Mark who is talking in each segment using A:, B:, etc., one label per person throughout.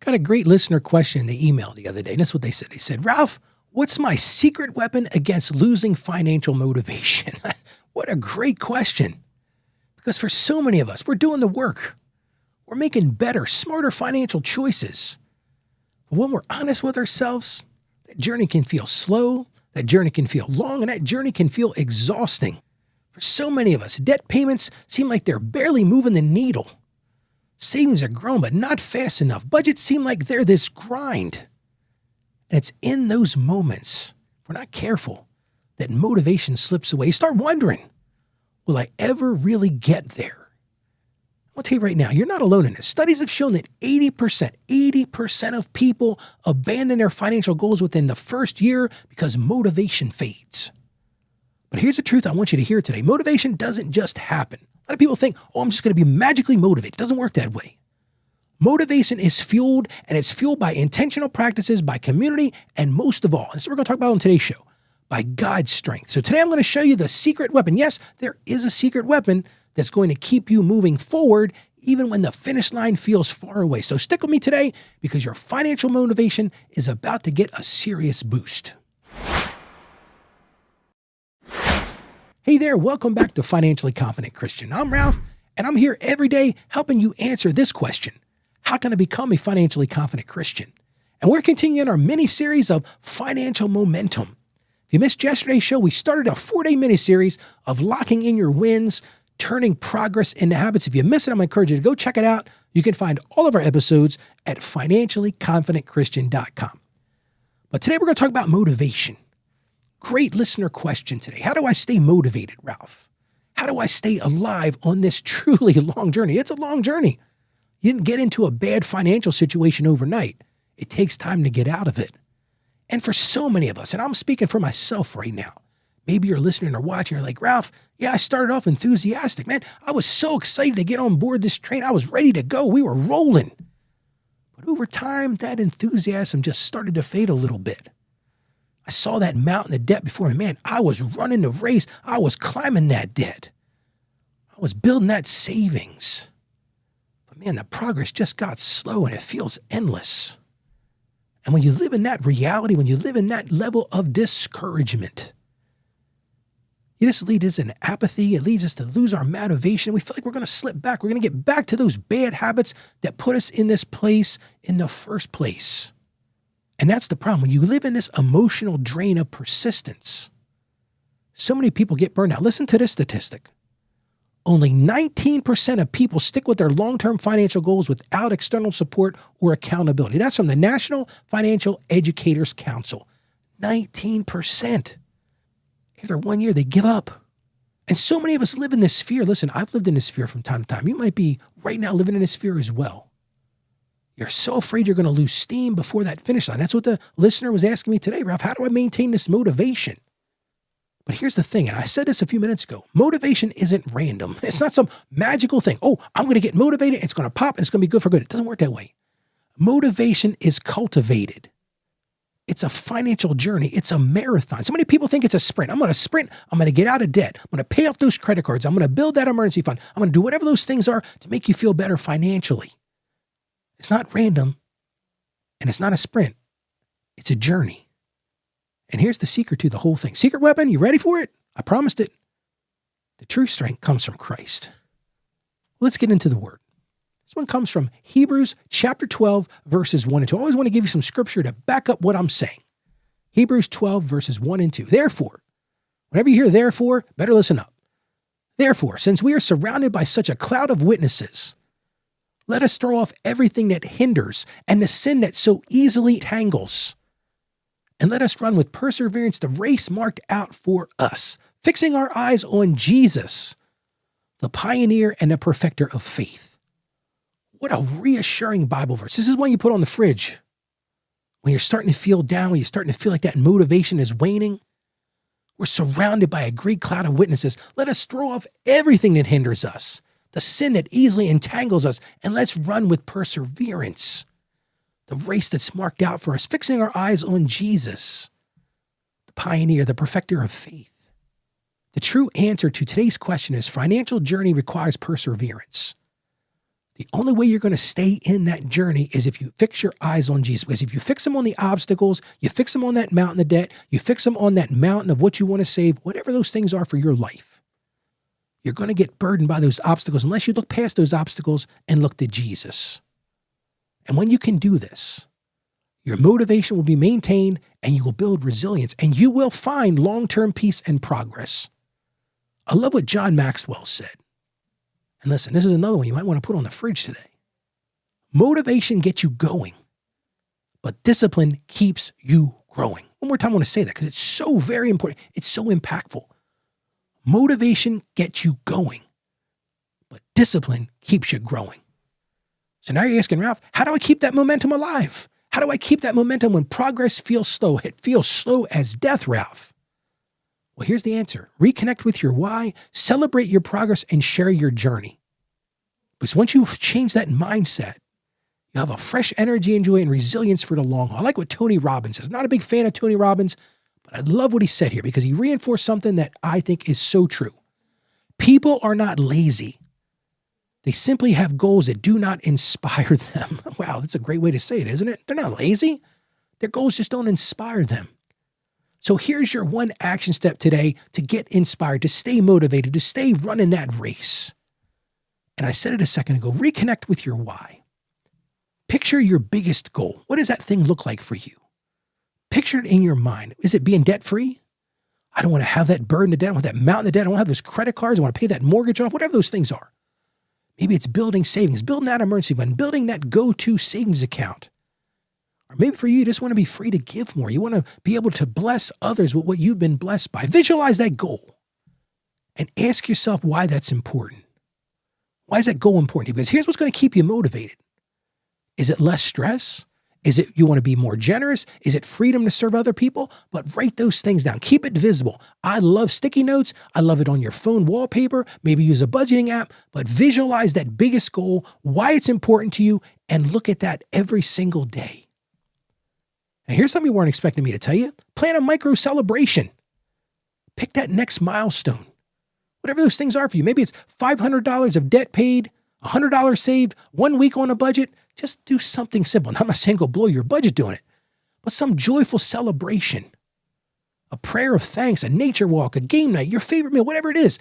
A: got a great listener question in the email the other day, and that's what they said. They said, Ralph, what's my secret weapon against losing financial motivation? What a great question. Because for so many of us, we're doing the work. We're making better, smarter financial choices. But when we're honest with ourselves, that journey can feel slow, that journey can feel long, and that journey can feel exhausting. For so many of us, debt payments seem like they're barely moving the needle. Savings are growing, but not fast enough. Budgets seem like they're this grind. And it's in those moments, if we're not careful, that motivation slips away. You start wondering, will I ever really get there? I'll tell you right now, you're not alone in this. Studies have shown that 80% of people abandon their financial goals within the first year because motivation fades. But here's the truth I want you to hear today. Motivation doesn't just happen. A lot of people think, I'm just going to be magically motivated. It doesn't work that way. Motivation is fueled, and it's fueled by intentional practices, by community, and most of all, and this is what we're going to talk about on today's show, by God's strength. So today I'm going to show you the secret weapon. Yes, there is a secret weapon that's going to keep you moving forward even when the finish line feels far away. So stick with me today because your financial motivation is about to get a serious boost. Hey there, welcome back to Financially Confident Christian. I'm Ralph, and I'm here every day helping you answer this question. How can I become a financially confident Christian? And we're continuing our mini-series of financial momentum. If you missed yesterday's show, we started a 4-day mini-series of locking in your wins, turning progress into habits. If you missed it, I'm going to encourage you to go check it out. You can find all of our episodes at financiallyconfidentchristian.com. But today we're going to talk about motivation. Great listener question today. How do I stay motivated, Ralph? How do I stay alive on this truly long journey? It's a long journey. You didn't get into a bad financial situation overnight. It takes time to get out of it. And for so many of us, and I'm speaking for myself right now, maybe you're listening or watching, you're like, Ralph, yeah, I started off enthusiastic, man. I was so excited to get on board this train. I was ready to go. We were rolling. But over time, that enthusiasm just started to fade a little bit. I saw that mountain of debt before me. Man, I was running the race. I was climbing that debt. I was building that savings. But man, the progress just got slow and it feels endless. And when you live in that reality, when you live in that level of discouragement, it just leads us into apathy. It leads us to lose our motivation. We feel like we're going to slip back. We're going to get back to those bad habits that put us in this place in the first place. And that's the problem. When you live in this emotional drain of persistence, so many people get burned out. Listen to this statistic. Only 19% of people stick with their long-term financial goals without external support or accountability. That's from the National Financial Educators Council. 19%. After 1 year, they give up. And so many of us live in this fear. Listen, I've lived in this fear from time to time. You might be right now living in this fear as well. You're so afraid you're going to lose steam before that finish line. That's what the listener was asking me today, Ralph. How do I maintain this motivation? But here's the thing, and I said this a few minutes ago. Motivation isn't random. It's not some magical thing. I'm going to get motivated. It's going to pop, and it's going to be good for good. It doesn't work that way. Motivation is cultivated. It's a financial journey. It's a marathon. So many people think it's a sprint. I'm going to sprint. I'm going to get out of debt. I'm going to pay off those credit cards. I'm going to build that emergency fund. I'm going to do whatever those things are to make you feel better financially. It's not random, and it's not a sprint. It's a journey. And here's the secret to the whole thing. Secret weapon, you ready for it? I promised it. The true strength comes from Christ. Let's get into the word. This one comes from Hebrews chapter 12, verses 1 and 2. I always want to give you some scripture to back up what I'm saying. Hebrews 12, verses 1 and 2. Therefore, whenever you hear therefore, better listen up. Therefore, since we are surrounded by such a cloud of witnesses, let us throw off everything that hinders and the sin that so easily tangles. And let us run with perseverance the race marked out for us, fixing our eyes on Jesus, the pioneer and the perfecter of faith. What a reassuring Bible verse. This is one you put on the fridge. When you're starting to feel down, when you're starting to feel like that motivation is waning, we're surrounded by a great cloud of witnesses. Let us throw off everything that hinders us, the sin that easily entangles us, and let's run with perseverance the race that's marked out for us, fixing our eyes on Jesus, the pioneer, the perfecter of faith. The true answer to today's question is financial journey requires perseverance. The only way you're going to stay in that journey is if you fix your eyes on Jesus. Because if you fix them on the obstacles, you fix them on that mountain of debt, you fix them on that mountain of what you want to save, whatever those things are for your life, you're going to get burdened by those obstacles unless you look past those obstacles and look to Jesus. And when you can do this, your motivation will be maintained and you will build resilience and you will find long-term peace and progress. I love what John Maxwell said. And listen, this is another one you might want to put on the fridge today. Motivation gets you going, but discipline keeps you growing. One more time, I want to say that because it's so very important. It's so impactful. Motivation gets you going, but discipline keeps you growing. So now you're asking, Ralph, how do I keep that momentum alive? How do I keep that momentum when progress feels slow? It feels slow as death, Ralph. Well, here's the answer. Reconnect with your why, celebrate your progress, and share your journey. Because once you've changed that mindset, you have a fresh energy and joy and resilience for the long haul. I like what Tony Robbins says. Not a big fan of Tony Robbins, but I love what he said here because he reinforced something that I think is so true. People are not lazy. They simply have goals that do not inspire them. Wow, that's a great way to say it, isn't it? They're not lazy. Their goals just don't inspire them. So here's your one action step today to get inspired, to stay motivated, to stay running that race. And I said it a second ago, reconnect with your why. Picture your biggest goal. What does that thing look like for you? Picture it in your mind. Is it being debt-free? I don't want to have that burden of debt. I want that mountain of debt. I don't want to have those credit cards. I want to pay that mortgage off, whatever those things are. Maybe it's building savings, building that emergency fund, building that go-to savings account. Or maybe for you just want to be free to give more. You want to be able to bless others with what you've been blessed by. Visualize that goal and ask yourself why that's important. Why is that goal important? Because here's what's going to keep you motivated. Is it less stress? Is it you want to be more generous? Is it freedom to serve other people? But write those things down. Keep it visible. I love sticky notes. I love it on your phone wallpaper. Maybe use a budgeting app, but visualize that biggest goal, why it's important to you, and look at that every single day. And here's something you weren't expecting me to tell you. Plan a micro celebration. Pick that next milestone. Whatever those things are for you. Maybe it's $500 of debt paid, $100 saved, 1 week on a budget. Just do something simple. And I'm not saying go blow your budget doing it, but some joyful celebration. A prayer of thanks, a nature walk, a game night, your favorite meal, whatever it is.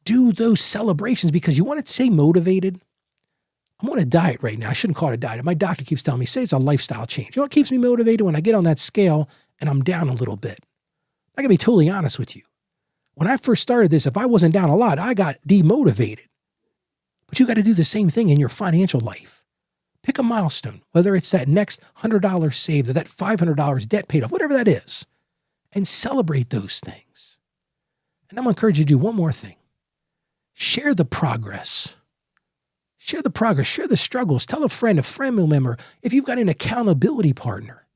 A: Do those celebrations because you want to stay motivated. I'm on a diet right now. I shouldn't call it a diet. My doctor keeps telling me, say it's a lifestyle change. You know what keeps me motivated? When I get on that scale and I'm down a little bit. I can be totally honest with you. When I first started this, if I wasn't down a lot, I got demotivated. But you got to do the same thing in your financial life. Pick a milestone, whether it's that next $100 saved or that $500 debt paid off, whatever that is, and celebrate those things. And I'm going to encourage you to do one more thing. Share the progress. Share the progress, share the struggles. Tell a family member, if you've got an accountability partner,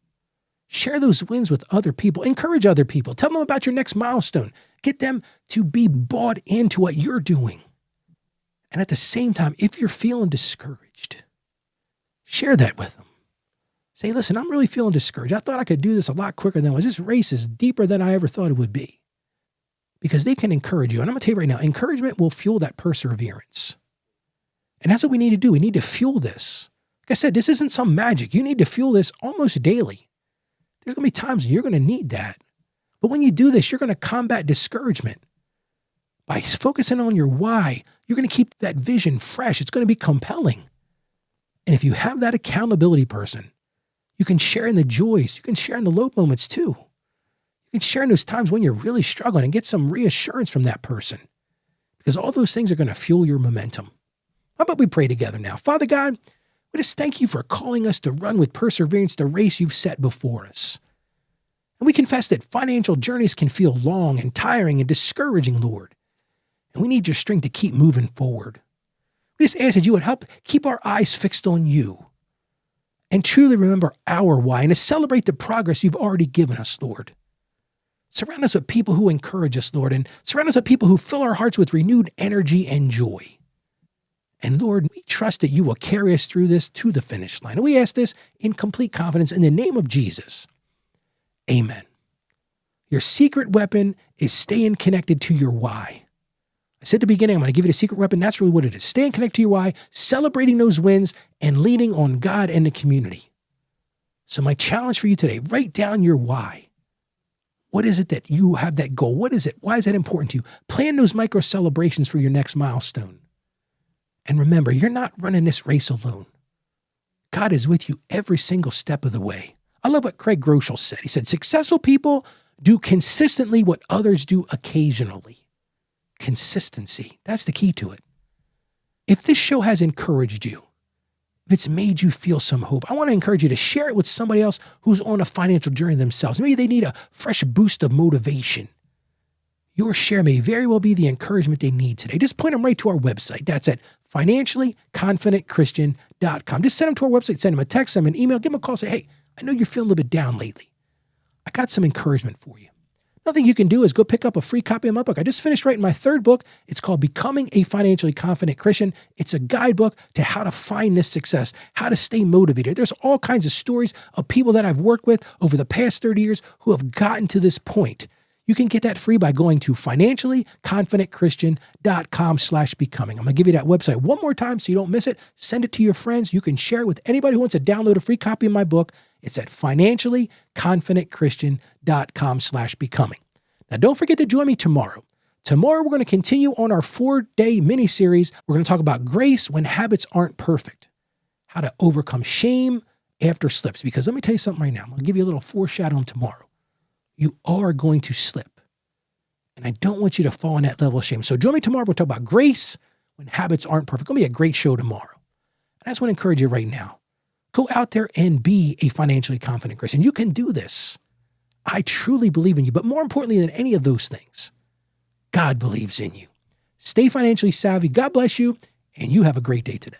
A: share those wins with other people. Encourage other people. Tell them about your next milestone. Get them to be bought into what you're doing. And at the same time, if you're feeling discouraged, share that with them. Say, listen, I'm really feeling discouraged. I thought I could do this a lot quicker than was. This race is deeper than I ever thought it would be. Because they can encourage you. And I'm going to tell you right now, encouragement will fuel that perseverance. And that's what we need to do. We need to fuel this. Like I said, this isn't some magic. You need to fuel this almost daily. There's going to be times when you're going to need that. But when you do this, you're going to combat discouragement. By focusing on your why, you're going to keep that vision fresh. It's going to be compelling. And if you have that accountability person, you can share in the joys. You can share in the low moments too. You can share in those times when you're really struggling and get some reassurance from that person. Because all those things are going to fuel your momentum. How about we pray together now? Father God, we just thank you for calling us to run with perseverance the race you've set before us. And we confess that financial journeys can feel long and tiring and discouraging, Lord. And we need your strength to keep moving forward. We just ask that you would help keep our eyes fixed on you and truly remember our why and to celebrate the progress you've already given us, Lord. Surround us with people who encourage us, Lord, and surround us with people who fill our hearts with renewed energy and joy. And Lord, we trust that you will carry us through this to the finish line. And we ask this in complete confidence in the name of Jesus. Amen. Your secret weapon is staying connected to your why. I said at the beginning, I'm going to give you the secret weapon. That's really what it is. Staying connected to your why, celebrating those wins, and leaning on God and the community. So my challenge for you today, write down your why. What is it that you have that goal? What is it? Why is that important to you? Plan those micro celebrations for your next milestone. And remember, you're not running this race alone. God is with you every single step of the way. I love what Craig Groeschel said. He said, successful people do consistently what others do occasionally. Consistency. That's the key to it. If this show has encouraged you, if it's made you feel some hope, I want to encourage you to share it with somebody else who's on a financial journey themselves. Maybe they need a fresh boost of motivation. Your share may very well be the encouragement they need today. Just point them right to our website. That's at financiallyconfidentchristian.com. Just send them to our website, send them a text, send them an email, give them a call, say, hey, I know you're feeling a little bit down lately. I got some encouragement for you. Nothing you can do is go pick up a free copy of my book. I just finished writing my third book. It's called Becoming a Financially Confident Christian. It's a guidebook to how to find this success, how to stay motivated. There's all kinds of stories of people that I've worked with over the past 30 years who have gotten to this point. You can get that free by going to financiallyconfidentchristian.com/becoming. I'm going to give you that website one more time so you don't miss it. Send it to your friends. You can share it with anybody who wants to download a free copy of my book. It's at financiallyconfidentchristian.com/becoming. Now, don't forget to join me tomorrow. Tomorrow, we're going to continue on our 4-day mini-series. We're going to talk about grace when habits aren't perfect, how to overcome shame after slips. Because let me tell you something right now. I'm going to give you a little foreshadowing tomorrow. You are going to slip. And I don't want you to fall in that level of shame. So join me tomorrow. We'll talk about grace when habits aren't perfect. It's going to be a great show tomorrow. And I just want to encourage you right now. Go out there and be a financially confident Christian. You can do this. I truly believe in you. But more importantly than any of those things, God believes in you. Stay financially savvy. God bless you. And you have a great day today.